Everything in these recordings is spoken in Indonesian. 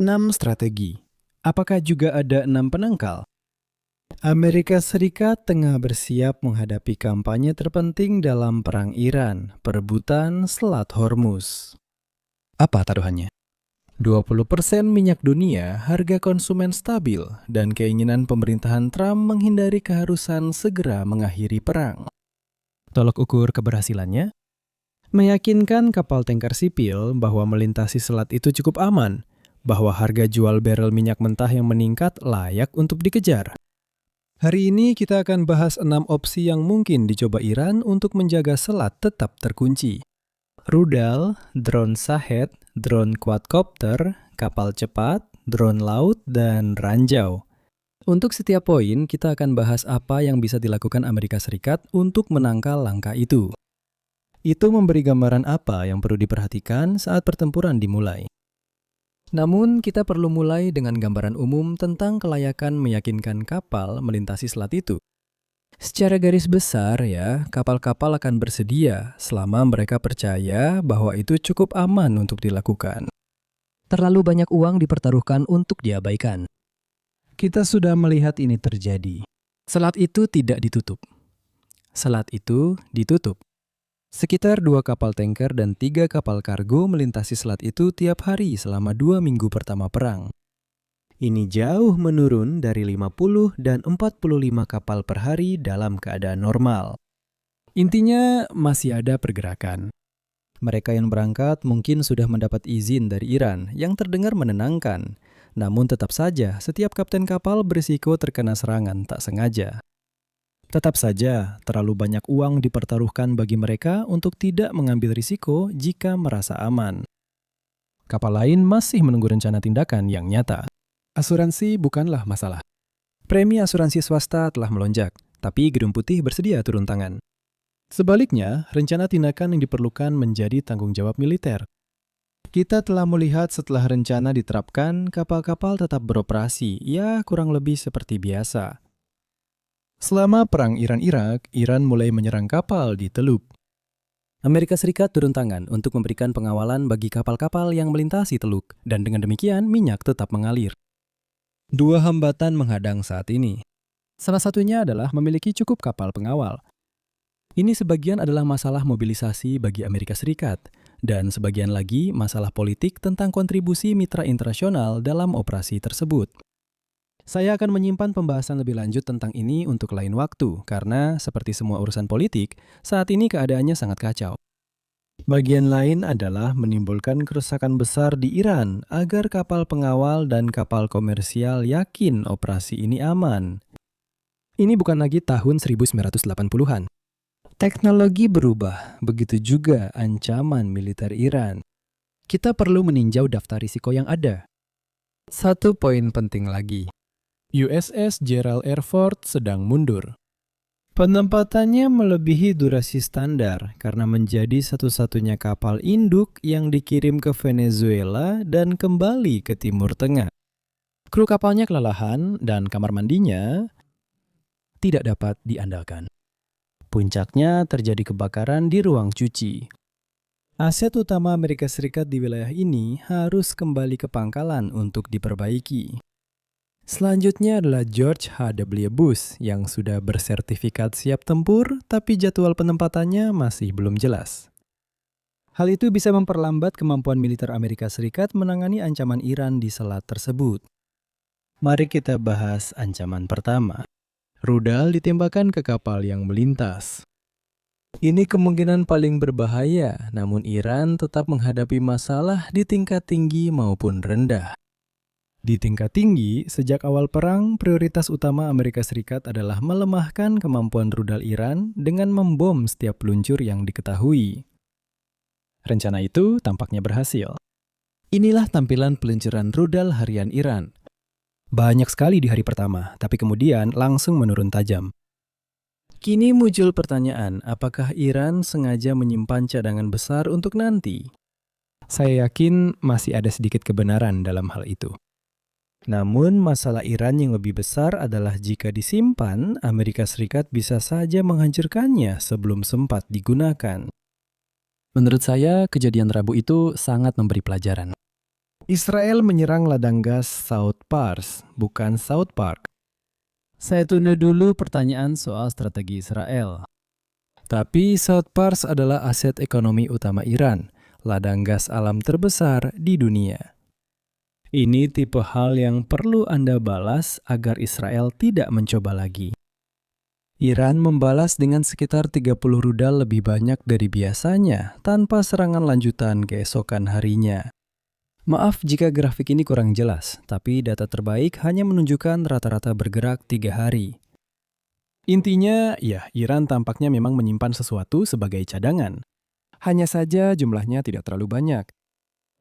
6 strategi. Apakah juga ada 6 penangkal? Amerika Serikat tengah bersiap menghadapi kampanye terpenting dalam Perang Iran, perebutan Selat Hormuz. Apa taruhannya? 20% minyak dunia, harga konsumen stabil, dan keinginan pemerintahan Trump menghindari keharusan segera mengakhiri perang. Tolok ukur keberhasilannya? Meyakinkan kapal tanker sipil bahwa melintasi selat itu cukup aman, bahwa harga jual barel minyak mentah yang meningkat layak untuk dikejar. Hari ini kita akan bahas 6 opsi yang mungkin dicoba Iran untuk menjaga selat tetap terkunci. Rudal, drone Shahed, drone quadcopter, kapal cepat, drone laut, dan ranjau. Untuk setiap poin, kita akan bahas apa yang bisa dilakukan Amerika Serikat untuk menangkal langkah itu. Itu memberi gambaran apa yang perlu diperhatikan saat pertempuran dimulai. Namun, kita perlu mulai dengan gambaran umum tentang kelayakan meyakinkan kapal melintasi selat itu. Secara garis besar ya, kapal-kapal akan bersedia selama mereka percaya bahwa itu cukup aman untuk dilakukan. Terlalu banyak uang dipertaruhkan untuk diabaikan. Kita sudah melihat ini terjadi. Selat itu tidak ditutup. Selat itu ditutup. Sekitar 2 kapal tanker dan 3 kapal kargo melintasi selat itu tiap hari selama 2 minggu pertama perang. Ini jauh menurun dari 50 dan 45 kapal per hari dalam keadaan normal. Intinya masih ada pergerakan. Mereka yang berangkat mungkin sudah mendapat izin dari Iran yang terdengar menenangkan. Namun tetap saja setiap kapten kapal berisiko terkena serangan tak sengaja. Tetap saja, terlalu banyak uang dipertaruhkan bagi mereka untuk tidak mengambil risiko jika merasa aman. Kapal lain masih menunggu rencana tindakan yang nyata. Asuransi bukanlah masalah. Premi asuransi swasta telah melonjak, tapi Gedung Putih bersedia turun tangan. Sebaliknya, rencana tindakan yang diperlukan menjadi tanggung jawab militer. Kita telah melihat setelah rencana diterapkan, kapal-kapal tetap beroperasi, ya kurang lebih seperti biasa. Selama Perang Iran-Irak, Iran mulai menyerang kapal di Teluk. Amerika Serikat turun tangan untuk memberikan pengawalan bagi kapal-kapal yang melintasi Teluk, dan dengan demikian minyak tetap mengalir. 2 hambatan menghadang saat ini. Salah satunya adalah memiliki cukup kapal pengawal. Ini sebagian adalah masalah mobilisasi bagi Amerika Serikat, dan sebagian lagi masalah politik tentang kontribusi mitra internasional dalam operasi tersebut. Saya akan menyimpan pembahasan lebih lanjut tentang ini untuk lain waktu, karena seperti semua urusan politik, saat ini keadaannya sangat kacau. Bagian lain adalah menimbulkan kerusakan besar di Iran agar kapal pengawal dan kapal komersial yakin operasi ini aman. Ini bukan lagi tahun 1980-an. Teknologi berubah, begitu juga ancaman militer Iran. Kita perlu meninjau daftar risiko yang ada. Satu poin penting lagi. USS Gerald R. Ford sedang mundur. Penempatannya melebihi durasi standar karena menjadi satu-satunya kapal induk yang dikirim ke Venezuela dan kembali ke Timur Tengah. Kru kapalnya kelelahan dan kamar mandinya tidak dapat diandalkan. Puncaknya terjadi kebakaran di ruang cuci. Aset utama Amerika Serikat di wilayah ini harus kembali ke pangkalan untuk diperbaiki. Selanjutnya adalah George H.W. Bush yang sudah bersertifikat siap tempur, tapi jadwal penempatannya masih belum jelas. Hal itu bisa memperlambat kemampuan militer Amerika Serikat menangani ancaman Iran di selat tersebut. Mari kita bahas ancaman pertama. Rudal ditembakkan ke kapal yang melintas. Ini kemungkinan paling berbahaya, namun Iran tetap menghadapi masalah di tingkat tinggi maupun rendah. Di tingkat tinggi, sejak awal perang, prioritas utama Amerika Serikat adalah melemahkan kemampuan rudal Iran dengan membom setiap peluncur yang diketahui. Rencana itu tampaknya berhasil. Inilah tampilan peluncuran rudal harian Iran. Banyak sekali di hari pertama, tapi kemudian langsung menurun tajam. Kini muncul pertanyaan, apakah Iran sengaja menyimpan cadangan besar untuk nanti? Saya yakin masih ada sedikit kebenaran dalam hal itu. Namun masalah Iran yang lebih besar adalah jika disimpan, Amerika Serikat bisa saja menghancurkannya sebelum sempat digunakan. Menurut saya, kejadian Rabu itu sangat memberi pelajaran. Israel menyerang ladang gas South Pars, bukan South Park. Saya tunda dulu pertanyaan soal strategi Israel. Tapi South Pars adalah aset ekonomi utama Iran, ladang gas alam terbesar di dunia. Ini tipe hal yang perlu Anda balas agar Israel tidak mencoba lagi. Iran membalas dengan sekitar 30 rudal lebih banyak dari biasanya tanpa serangan lanjutan keesokan harinya. Maaf jika grafik ini kurang jelas, tapi data terbaik hanya menunjukkan rata-rata bergerak 3 hari. Intinya, ya, Iran tampaknya memang menyimpan sesuatu sebagai cadangan. Hanya saja jumlahnya tidak terlalu banyak.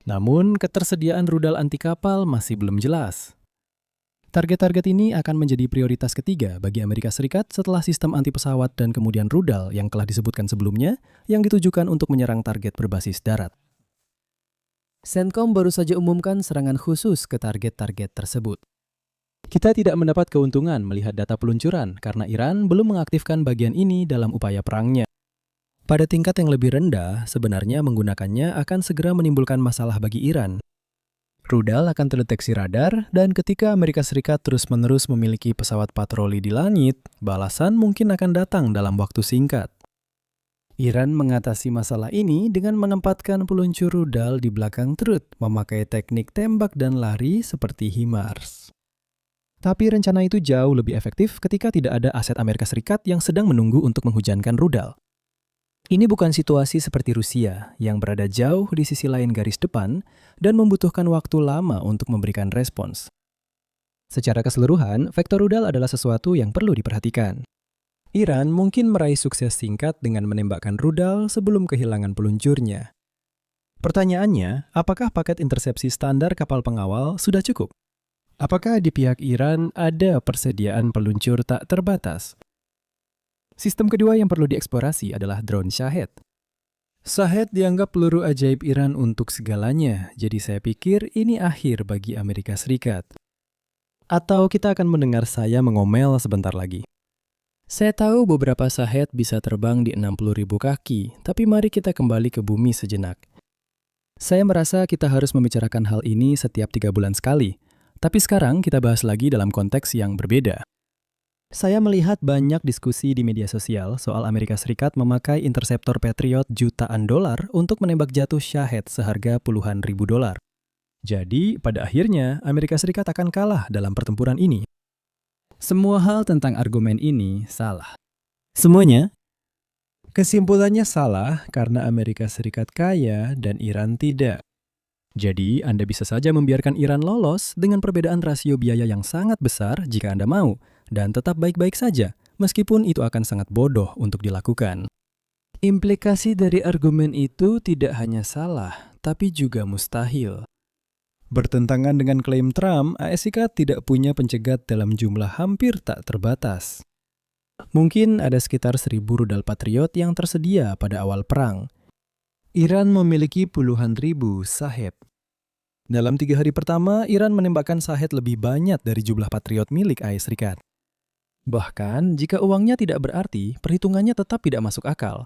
Namun, ketersediaan rudal anti kapal masih belum jelas. Target-target ini akan menjadi prioritas ketiga bagi Amerika Serikat setelah sistem anti pesawat dan kemudian rudal yang telah disebutkan sebelumnya yang ditujukan untuk menyerang target berbasis darat. CENTCOM baru saja umumkan serangan khusus ke target-target tersebut. Kita tidak mendapat keuntungan melihat data peluncuran karena Iran belum mengaktifkan bagian ini dalam upaya perangnya. Pada tingkat yang lebih rendah, sebenarnya menggunakannya akan segera menimbulkan masalah bagi Iran. Rudal akan terdeteksi radar, dan ketika Amerika Serikat terus-menerus memiliki pesawat patroli di langit, balasan mungkin akan datang dalam waktu singkat. Iran mengatasi masalah ini dengan menempatkan peluncur rudal di belakang truk, memakai teknik tembak dan lari seperti HIMARS. Tapi rencana itu jauh lebih efektif ketika tidak ada aset Amerika Serikat yang sedang menunggu untuk menghujankan rudal. Ini bukan situasi seperti Rusia yang berada jauh di sisi lain garis depan dan membutuhkan waktu lama untuk memberikan respons. Secara keseluruhan, vektor rudal adalah sesuatu yang perlu diperhatikan. Iran mungkin meraih sukses singkat dengan menembakkan rudal sebelum kehilangan peluncurnya. Pertanyaannya, apakah paket intersepsi standar kapal pengawal sudah cukup? Apakah di pihak Iran ada persediaan peluncur tak terbatas? Sistem kedua yang perlu dieksplorasi adalah drone Shahed. Shahed dianggap peluru ajaib Iran untuk segalanya, jadi saya pikir ini akhir bagi Amerika Serikat. Atau kita akan mendengar saya mengomel sebentar lagi. Saya tahu beberapa Shahed bisa terbang di 60.000 kaki, tapi mari kita kembali ke bumi sejenak. Saya merasa kita harus membicarakan hal ini setiap 3 bulan sekali, tapi sekarang kita bahas lagi dalam konteks yang berbeda. Saya melihat banyak diskusi di media sosial soal Amerika Serikat memakai interseptor Patriot jutaan dolar untuk menembak jatuh Shahed seharga puluhan ribu dolar. Jadi, pada akhirnya Amerika Serikat akan kalah dalam pertempuran ini. Semua hal tentang argumen ini salah. Semuanya? Kesimpulannya salah karena Amerika Serikat kaya dan Iran tidak. Jadi, Anda bisa saja membiarkan Iran lolos dengan perbedaan rasio biaya yang sangat besar jika Anda mau, dan tetap baik-baik saja, meskipun itu akan sangat bodoh untuk dilakukan. Implikasi dari argumen itu tidak hanya salah, tapi juga mustahil. Bertentangan dengan klaim Trump, AS tidak punya pencegat dalam jumlah hampir tak terbatas. Mungkin ada sekitar 1.000 rudal Patriot yang tersedia pada awal perang. Iran memiliki puluhan ribu Shahed. Dalam 3 hari pertama, Iran menembakkan Shahed lebih banyak dari jumlah Patriot milik AS. Bahkan, jika uangnya tidak berarti, perhitungannya tetap tidak masuk akal.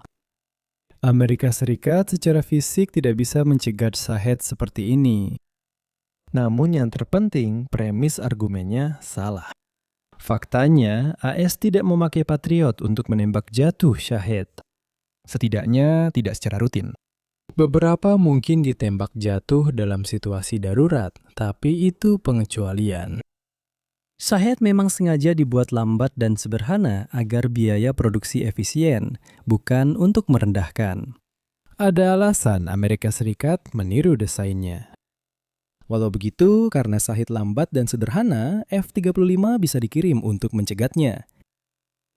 Amerika Serikat secara fisik tidak bisa mencegat Shahed seperti ini. Namun yang terpenting, premis argumennya salah. Faktanya, AS tidak memakai Patriot untuk menembak jatuh Shahed. Setidaknya tidak secara rutin. Beberapa mungkin ditembak jatuh dalam situasi darurat, tapi itu pengecualian. Shahed memang sengaja dibuat lambat dan sederhana agar biaya produksi efisien, bukan untuk merendahkan. Ada alasan Amerika Serikat meniru desainnya. Walau begitu, karena Shahed lambat dan sederhana, F-35 bisa dikirim untuk mencegatnya.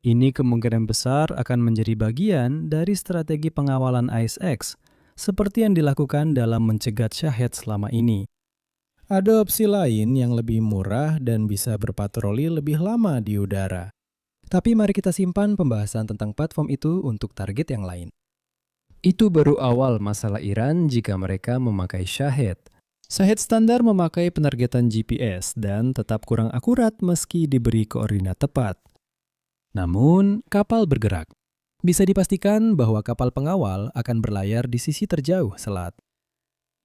Ini kemungkinan besar akan menjadi bagian dari strategi pengawalan ISX, seperti yang dilakukan dalam mencegat Shahed selama ini. Ada opsi lain yang lebih murah dan bisa berpatroli lebih lama di udara. Tapi mari kita simpan pembahasan tentang platform itu untuk target yang lain. Itu baru awal masalah Iran jika mereka memakai Shahed. Shahed standar memakai penargetan GPS dan tetap kurang akurat meski diberi koordinat tepat. Namun, kapal bergerak. Bisa dipastikan bahwa kapal pengawal akan berlayar di sisi terjauh selat.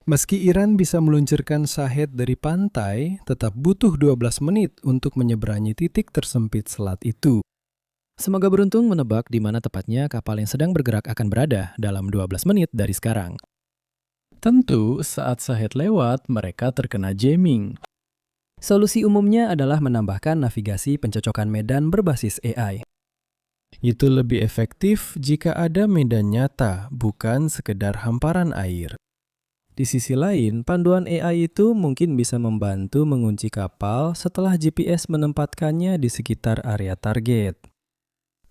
Meski Iran bisa meluncurkan Shahed dari pantai, tetap butuh 12 menit untuk menyeberangi titik tersempit selat itu. Semoga beruntung menebak di mana tepatnya kapal yang sedang bergerak akan berada dalam 12 menit dari sekarang. Tentu, saat Shahed lewat, mereka terkena jamming. Solusi umumnya adalah menambahkan navigasi pencocokan medan berbasis AI. Itu lebih efektif jika ada medan nyata, bukan sekedar hamparan air. Di sisi lain, panduan AI itu mungkin bisa membantu mengunci kapal setelah GPS menempatkannya di sekitar area target.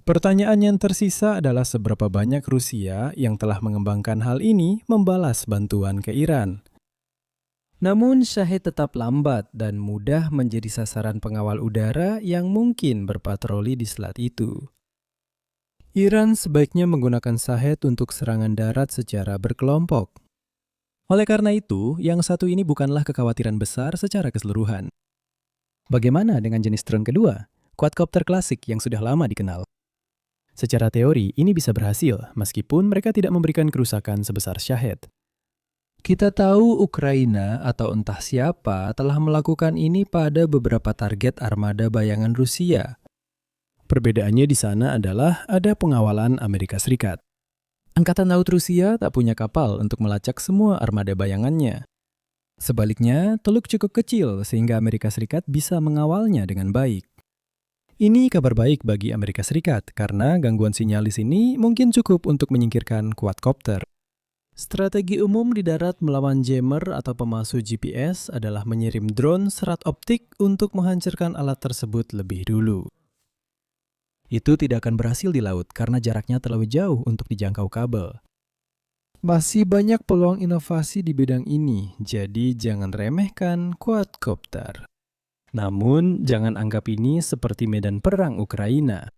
Pertanyaan yang tersisa adalah seberapa banyak Rusia yang telah mengembangkan hal ini membalas bantuan ke Iran. Namun Shahed tetap lambat dan mudah menjadi sasaran pengawal udara yang mungkin berpatroli di selat itu. Iran sebaiknya menggunakan Shahed untuk serangan darat secara berkelompok. Oleh karena itu, yang satu ini bukanlah kekhawatiran besar secara keseluruhan. Bagaimana dengan jenis drone kedua, quadcopter klasik yang sudah lama dikenal? Secara teori, ini bisa berhasil meskipun mereka tidak memberikan kerusakan sebesar Shahed. Kita tahu Ukraina atau entah siapa telah melakukan ini pada beberapa target armada bayangan Rusia. Perbedaannya di sana adalah ada pengawalan Amerika Serikat. Angkatan Laut Rusia tak punya kapal untuk melacak semua armada bayangannya. Sebaliknya, Teluk cukup kecil sehingga Amerika Serikat bisa mengawalnya dengan baik. Ini kabar baik bagi Amerika Serikat karena gangguan sinyal di sini mungkin cukup untuk menyingkirkan quadcopter. Strategi umum di darat melawan jammer atau pemalsu GPS adalah mengirim drone serat optik untuk menghancurkan alat tersebut lebih dulu. Itu tidak akan berhasil di laut karena jaraknya terlalu jauh untuk dijangkau kabel. Masih banyak peluang inovasi di bidang ini, jadi jangan remehkan quadcopter. Namun, jangan anggap ini seperti medan perang Ukraina.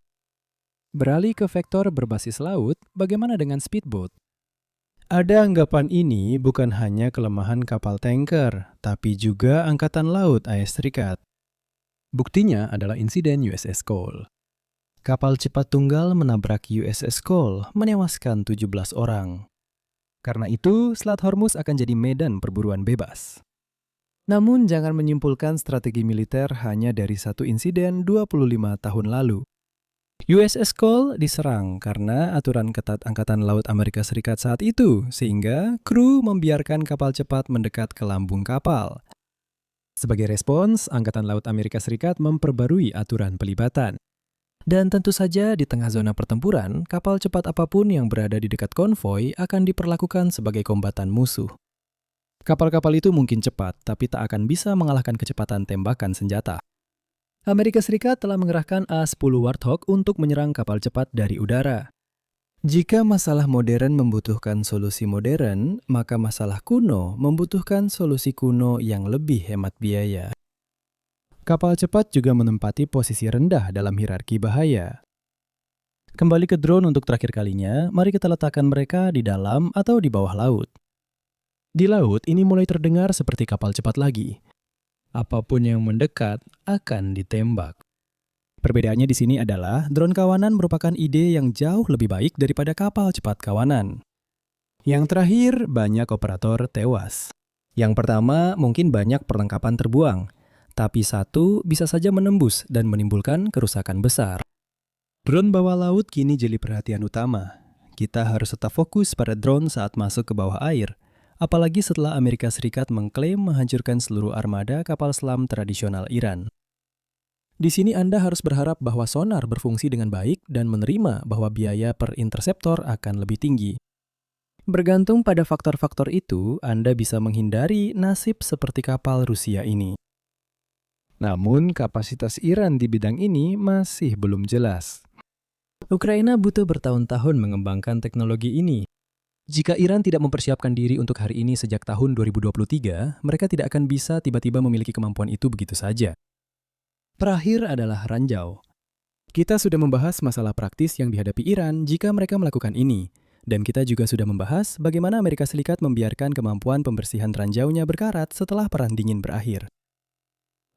Beralih ke vektor berbasis laut, bagaimana dengan speedboat? Ada anggapan ini bukan hanya kelemahan kapal tanker, tapi juga Angkatan Laut AS Serikat. Buktinya adalah insiden USS Cole. Kapal cepat tunggal menabrak USS Cole, menewaskan 17 orang. Karena itu, Selat Hormuz akan jadi medan perburuan bebas. Namun jangan menyimpulkan strategi militer hanya dari satu insiden 25 tahun lalu. USS Cole diserang karena aturan ketat Angkatan Laut Amerika Serikat saat itu, sehingga kru membiarkan kapal cepat mendekat ke lambung kapal. Sebagai respons, Angkatan Laut Amerika Serikat memperbarui aturan pelibatan. Dan tentu saja di tengah zona pertempuran, kapal cepat apapun yang berada di dekat konvoi akan diperlakukan sebagai kombatan musuh. Kapal-kapal itu mungkin cepat, tapi tak akan bisa mengalahkan kecepatan tembakan senjata. Amerika Serikat telah mengerahkan A-10 Warthog untuk menyerang kapal cepat dari udara. Jika masalah modern membutuhkan solusi modern, maka masalah kuno membutuhkan solusi kuno yang lebih hemat biaya. Kapal cepat juga menempati posisi rendah dalam hierarki bahaya. Kembali ke drone untuk terakhir kalinya, mari kita letakkan mereka di dalam atau di bawah laut. Di laut, ini mulai terdengar seperti kapal cepat lagi. Apapun yang mendekat akan ditembak. Perbedaannya di sini adalah drone kawanan merupakan ide yang jauh lebih baik daripada kapal cepat kawanan. Yang terakhir, banyak operator tewas. Yang pertama, mungkin banyak perlengkapan terbuang. Tapi satu bisa saja menembus dan menimbulkan kerusakan besar. Drone bawah laut kini jadi perhatian utama. Kita harus tetap fokus pada drone saat masuk ke bawah air, apalagi setelah Amerika Serikat mengklaim menghancurkan seluruh armada kapal selam tradisional Iran. Di sini Anda harus berharap bahwa sonar berfungsi dengan baik dan menerima bahwa biaya per interseptor akan lebih tinggi. Bergantung pada faktor-faktor itu, Anda bisa menghindari nasib seperti kapal Rusia ini. Namun, kapasitas Iran di bidang ini masih belum jelas. Ukraina butuh bertahun-tahun mengembangkan teknologi ini. Jika Iran tidak mempersiapkan diri untuk hari ini sejak tahun 2023, mereka tidak akan bisa tiba-tiba memiliki kemampuan itu begitu saja. Terakhir adalah ranjau. Kita sudah membahas masalah praktis yang dihadapi Iran jika mereka melakukan ini. Dan kita juga sudah membahas bagaimana Amerika Serikat membiarkan kemampuan pembersihan ranjaunya berkarat setelah Perang Dingin berakhir.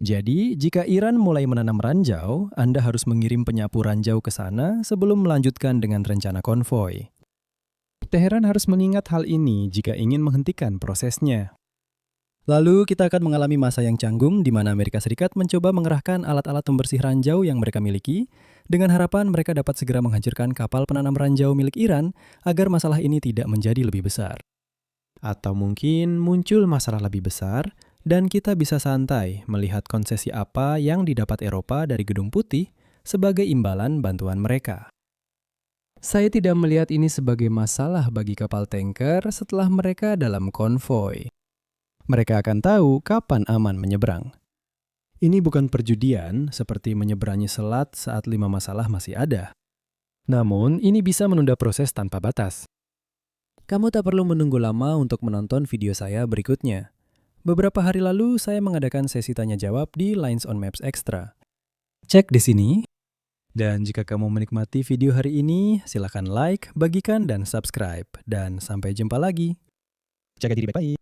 Jadi, jika Iran mulai menanam ranjau, Anda harus mengirim penyapu ranjau ke sana sebelum melanjutkan dengan rencana konvoi. Teheran harus mengingat hal ini jika ingin menghentikan prosesnya. Lalu kita akan mengalami masa yang canggung di mana Amerika Serikat mencoba mengerahkan alat-alat pembersih ranjau yang mereka miliki dengan harapan mereka dapat segera menghancurkan kapal penanam ranjau milik Iran agar masalah ini tidak menjadi lebih besar. Atau mungkin muncul masalah lebih besar dan kita bisa santai melihat konsesi apa yang didapat Eropa dari Gedung Putih sebagai imbalan bantuan mereka. Saya tidak melihat ini sebagai masalah bagi kapal tanker setelah mereka dalam konvoi. Mereka akan tahu kapan aman menyeberang. Ini bukan perjudian seperti menyeberangi selat saat 5 masalah masih ada. Namun, ini bisa menunda proses tanpa batas. Kamu tak perlu menunggu lama untuk menonton video saya berikutnya. Beberapa hari lalu, saya mengadakan sesi tanya-jawab di Lines on Maps Extra. Cek di sini. Dan jika kamu menikmati video hari ini, silakan like, bagikan, dan subscribe. Dan sampai jumpa lagi. Jaga diri baik-baik.